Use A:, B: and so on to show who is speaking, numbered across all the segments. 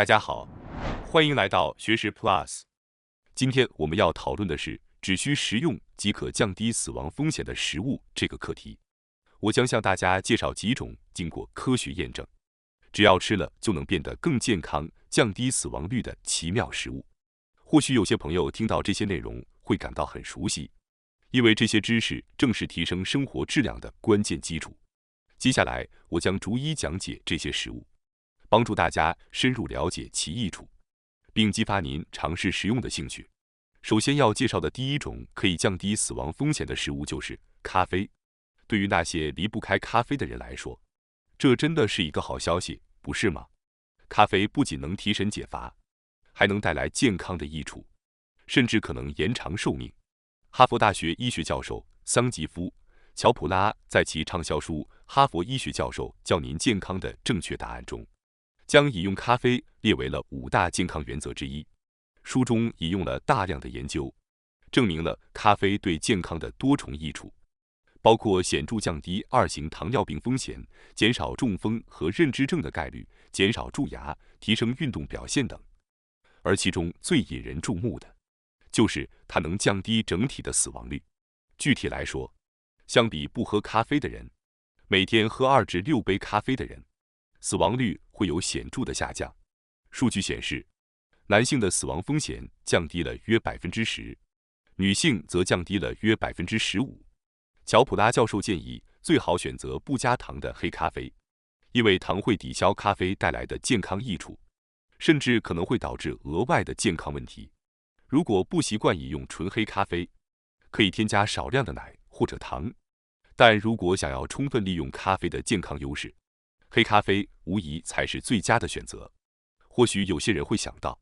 A: 大家好，欢迎来到学识 Plus。今天我们要讨论的是只需食用即可降低死亡风险的食物这个课题。我将向大家介绍几种经过科学验证，只要吃了就能变得更健康、降低死亡率的奇妙食物。或许有些朋友听到这些内容会感到很熟悉，因为这些知识正是提升生活质量的关键基础。接下来，我将逐一讲解这些食物，帮助大家深入了解其益处，并激发您尝试食用的兴趣。首先要介绍的第一种可以降低死亡风险的食物就是咖啡。对于那些离不开咖啡的人来说，这真的是一个好消息，不是吗？咖啡不仅能提神解乏，还能带来健康的益处，甚至可能延长寿命。哈佛大学医学教授桑吉夫·乔普拉在其畅销书《哈佛医学教授教您健康的正确答案》中，将饮用咖啡列为了5大健康原则之一。书中引用了大量的研究，证明了咖啡对健康的多重益处，包括显著降低2型糖尿病风险、减少中风和认知症的概率、减少蛀牙、提升运动表现等。而其中最引人注目的，就是它能降低整体的死亡率。具体来说，相比不喝咖啡的人，每天喝2至6杯咖啡的人，死亡率会有显著的下降。数据显示，男性的死亡风险降低了约10%，女性则降低了约15%。乔普拉教授建议最好选择不加糖的黑咖啡，因为糖会抵消咖啡带来的健康益处，甚至可能会导致额外的健康问题。如果不习惯饮用纯黑咖啡，可以添加少量的奶或者糖，但如果想要充分利用咖啡的健康优势，黑咖啡无疑才是最佳的选择。或许有些人会想到，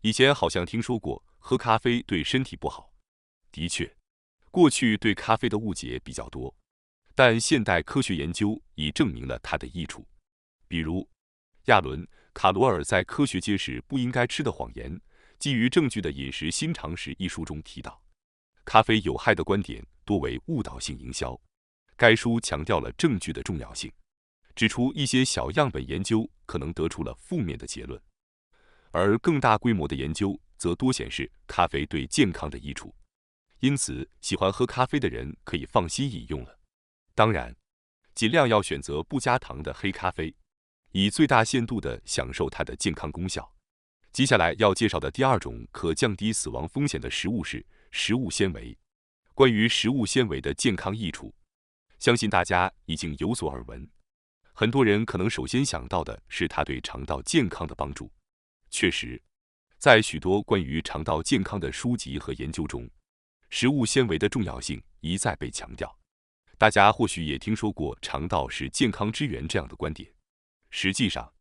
A: 以前好像听说过喝咖啡对身体不好。的确，过去对咖啡的误解比较多，但现代科学研究已证明了它的益处。比如，亚伦·卡罗尔在《科学揭示不应该吃的谎言：基于证据的饮食新常识》一书中提到，咖啡有害的观点多为误导性营销。该书强调了证据的重要性，指出一些小样本研究可能得出了负面的结论，而更大规模的研究则多显示咖啡对健康的益处。因此，喜欢喝咖啡的人可以放心饮用了。当然，尽量要选择不加糖的黑咖啡，以最大限度地享受它的健康功效。接下来要介绍的第2种可降低死亡风险的食物是食物纤维。关于食物纤维的健康益处，相信大家已经有所耳闻。很多人可能首先想到的是它对肠道健康的帮助。确实，在许多关于肠道健康的书籍和研究中，食物纤维的重要性一再被强调。大家或许也听说过肠道是健康之源这样的观点。实际上，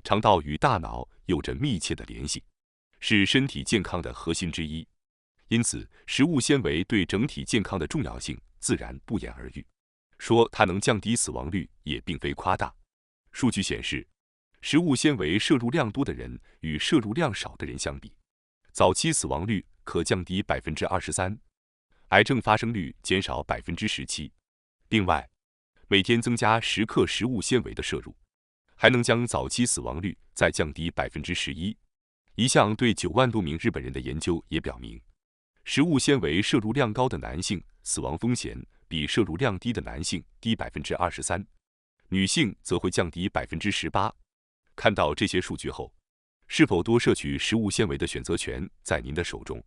A: 肠道与大脑有着密切的联系，是身体健康的核心之一。因此，食物纤维对整体健康的重要性自然不言而喻。说它能降低死亡率也并非夸大。数据显示，食物纤维摄入量多的人与摄入量少的人相比，早期死亡率可降低23%，癌症发生率减少17%。另外，每天增加10克食物纤维的摄入，还能将早期死亡率再降低11%。一项对9万多名日本人的研究也表明，食物纤维摄入量高的男性死亡风险比摄入量低的男性低23%，女性则会降低18%。看到这些数据后，是否多摄取食物纤维的选择权在您的手中。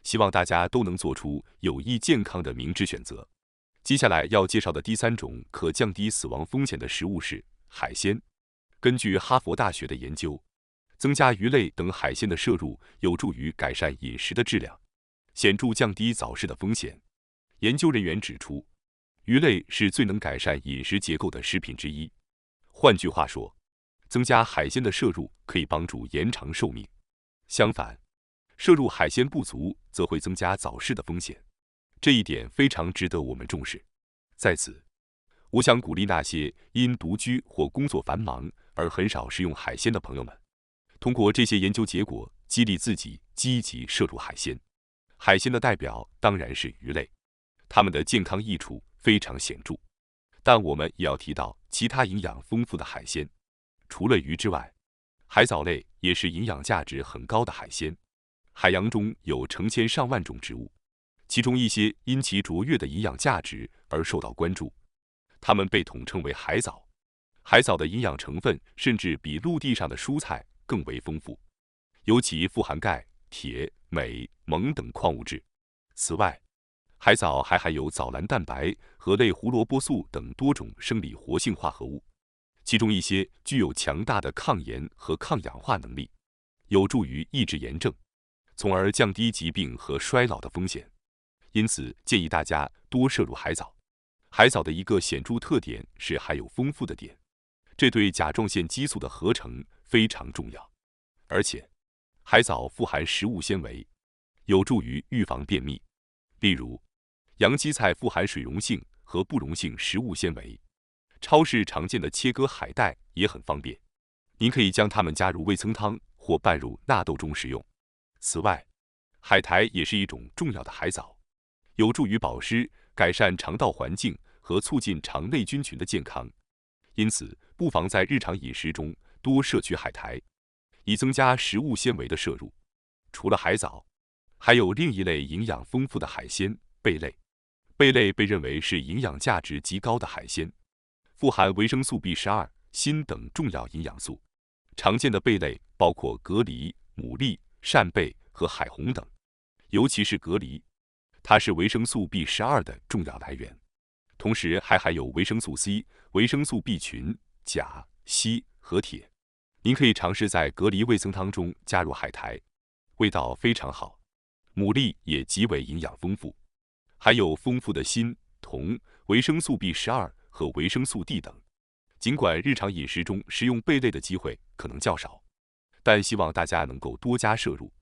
A: 希望大家都能做出有益健康的明智选择。接下来要介绍的第3种可降低死亡风险的食物是海鲜。根据哈佛大学的研究，增加鱼类等海鲜的摄入有助于改善饮食的质量，显著降低早逝的风险。研究人员指出，鱼类是最能改善饮食结构的食品之一。换句话说，增加海鲜的摄入可以帮助延长寿命。相反，摄入海鲜不足则会增加早逝的风险。这一点非常值得我们重视。在此，我想鼓励那些因独居或工作繁忙而很少食用海鲜的朋友们，通过这些研究结果激励自己积极摄入海鲜。海鲜的代表当然是鱼类，它们的健康益处非常显著。但我们也要提到其他营养丰富的海鲜。除了鱼之外，海藻类也是营养价值很高的海鲜。海洋中有成千上万种植物，其中一些因其卓越的营养价值而受到关注，它们被统称为海藻。海藻的营养成分甚至比陆地上的蔬菜更为丰富，尤其富含钙、铁、镁、锰等矿物质。此外，海藻还含有藻蓝蛋白和类胡萝卜素等多种生理活性化合物，其中一些具有强大的抗炎和抗氧化能力，有助于抑制炎症，从而降低疾病和衰老的风险。因此，建议大家多摄入海藻。海藻的一个显著特点是含有丰富的碘，这对甲状腺激素的合成非常重要。而且，海藻富含食物纤维，有助于预防便秘。例如，洋基菜富含水溶性和不溶性食物纤维，超市常见的切割海带也很方便。您可以将它们加入味噌汤或拌入纳豆中食用。此外，海苔也是一种重要的海藻，有助于保湿、改善肠道环境和促进肠内菌群的健康。因此，不妨在日常饮食中多摄取海苔，以增加食物纤维的摄入。除了海藻，还有另一类营养丰富的海鲜——贝类。贝类被认为是营养价值极高的海鲜，富含维生素 B12、锌等重要营养素。常见的贝类包括蛤蜊、牡蛎、扇贝和海虹等，尤其是蛤蜊，它是维生素 B12的重要来源，同时还含有维生素 C、维生素 B 群、钾、硒和铁。您可以尝试在蛤蜊味噌汤中加入海苔，味道非常好。牡蛎也极为营养丰富，含有丰富的锌、铜、维生素 B12和维生素 D 等。尽管日常饮食中食用贝类的机会可能较少，但希望大家能够多加摄入。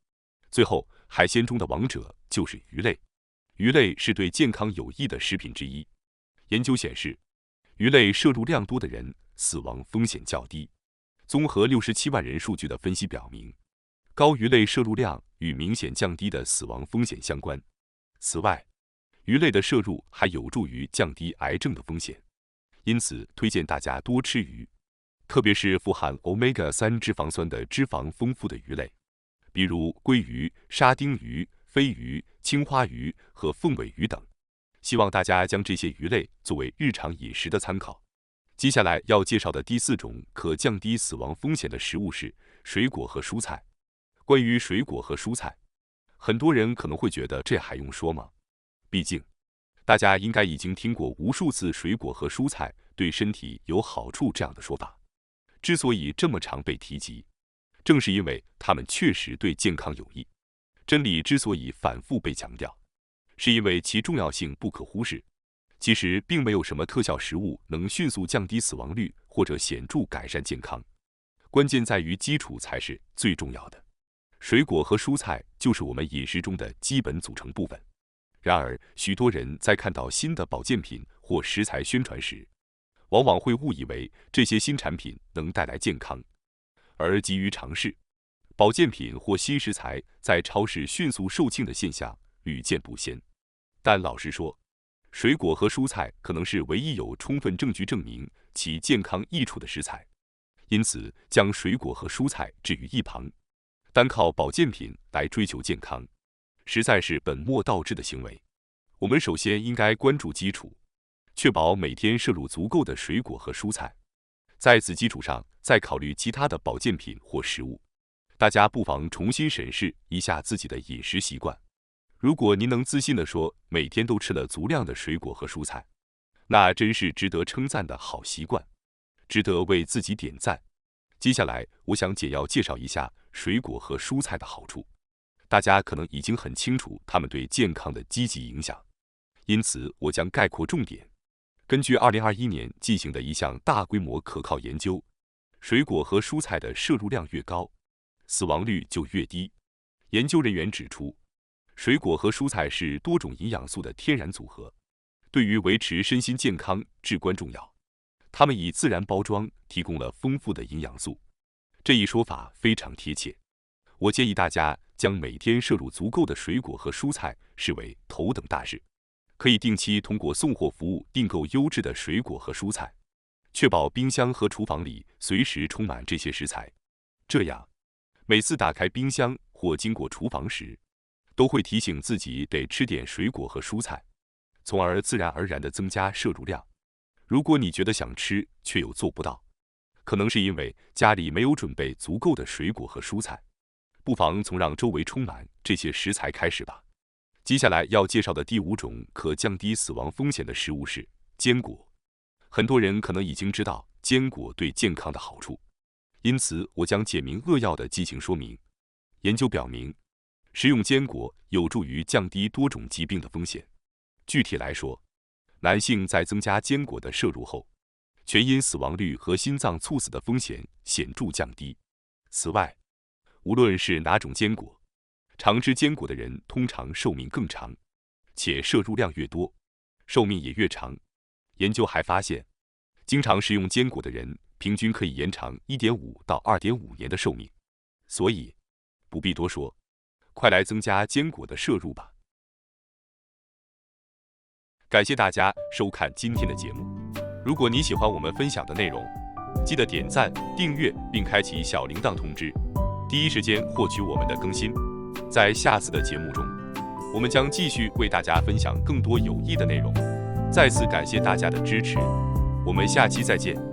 A: 最后，海鲜中的王者就是鱼类。鱼类是对健康有益的食品之一。研究显示，鱼类摄入量多的人死亡风险较低。综合67万人数据的分析表明，高鱼类摄入量与明显降低的死亡风险相关。此外，鱼类的摄入还有助于降低癌症的风险，因此推荐大家多吃鱼，特别是富含 Omega-3 脂肪酸的脂肪丰富的鱼类，比如鲑鱼、沙丁鱼、飞鱼、青花鱼和凤尾鱼等。希望大家将这些鱼类作为日常饮食的参考。接下来要介绍的第4种可降低死亡风险的食物是水果和蔬菜。关于水果和蔬菜，很多人可能会觉得这还用说吗？毕竟，大家应该已经听过无数次水果和蔬菜对身体有好处这样的说法。之所以这么常被提及，正是因为它们确实对健康有益。真理之所以反复被强调，是因为其重要性不可忽视。其实并没有什么特效食物能迅速降低死亡率或者显著改善健康，关键在于基础才是最重要的。水果和蔬菜就是我们饮食中的基本组成部分。然而，许多人在看到新的保健品或食材宣传时，往往会误以为这些新产品能带来健康，而急于尝试。保健品或新食材在超市迅速售罄的现象屡见不鲜。但老实说，水果和蔬菜可能是唯一有充分证据证明其健康益处的食材，因此将水果和蔬菜置于一旁，单靠保健品来追求健康，实在是本末倒置的行为。我们首先应该关注基础，确保每天摄入足够的水果和蔬菜，在此基础上再考虑其他的保健品或食物。大家不妨重新审视一下自己的饮食习惯。如果您能自信地说每天都吃了足量的水果和蔬菜，那真是值得称赞的好习惯，值得为自己点赞。接下来，我想简要介绍一下水果和蔬菜的好处。大家可能已经很清楚它们对健康的积极影响，因此我将概括重点。根据2021年进行的一项大规模可靠研究，水果和蔬菜的摄入量越高，死亡率就越低。研究人员指出，水果和蔬菜是多种营养素的天然组合，对于维持身心健康至关重要。它们以自然包装提供了丰富的营养素，这一说法非常贴切。我建议大家将每天摄入足够的水果和蔬菜视为头等大事，可以定期通过送货服务订购优质的水果和蔬菜，确保冰箱和厨房里随时充满这些食材。这样，每次打开冰箱或经过厨房时，都会提醒自己得吃点水果和蔬菜，从而自然而然地增加摄入量。如果你觉得想吃却又做不到，可能是因为家里没有准备足够的水果和蔬菜，不妨从让周围充满这些食材开始吧。接下来要介绍的第5种可降低死亡风险的食物是坚果。很多人可能已经知道坚果对健康的好处，因此我将简明扼要地进行说明。研究表明，食用坚果有助于降低多种疾病的风险。具体来说，男性在增加坚果的摄入后，全因死亡率和心脏猝死的风险显著降低。此外，无论是哪种坚果，常吃坚果的人通常寿命更长，且摄入量越多，寿命也越长。研究还发现，经常食用坚果的人平均可以延长 1.5 到 2.5 年的寿命。所以，不必多说，快来增加坚果的摄入吧。感谢大家收看今天的节目。如果你喜欢我们分享的内容，记得点赞、订阅并开启小铃铛通知，第一时间获取我们的更新。在下次的节目中，我们将继续为大家分享更多有益的内容。再次感谢大家的支持，我们下期再见。